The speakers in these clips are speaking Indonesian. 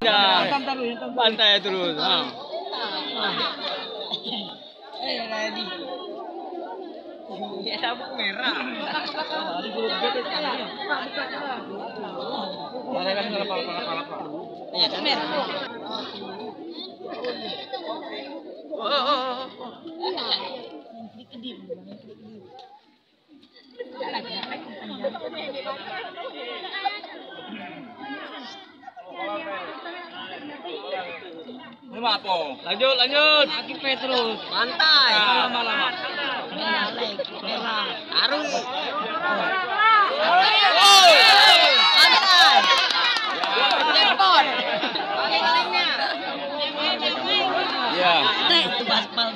aja. Pantai terus. Ready. Ya sabuk merah. Iya, merah. Lanjut. Aki Petrus. Santai. Lama-lama. Arui. Santai. Cepot. Pakai kalengnya. Ya. Itu baspal.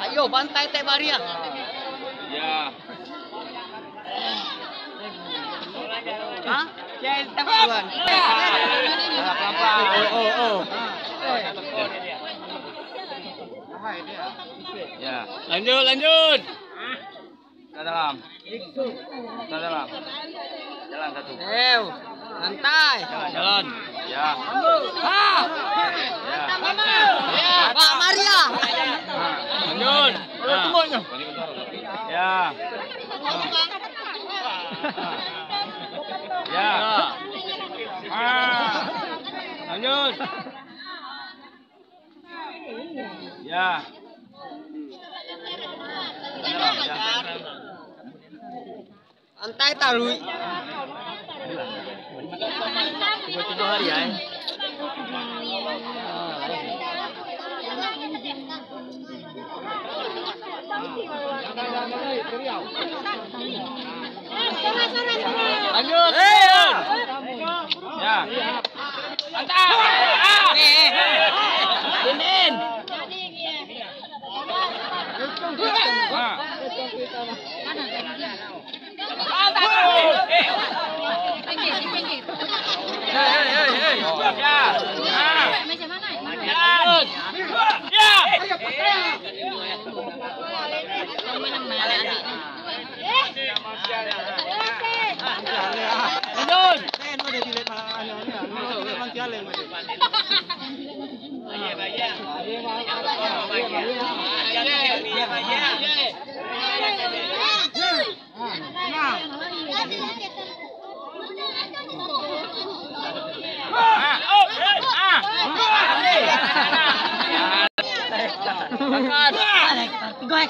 Ayo bantai teh Baria. Ya. Hah? Saya teman. Ya. Lanjut. Ke dalam. Jalan satu. Santai. Jalan. Ya. Ya. Pak Maria. Lanjut. Ya. Ya. Lanjut. Ya. Santai tarui. 3 hari ya. Lanjut. Ya. Mantap. Dinin. Gue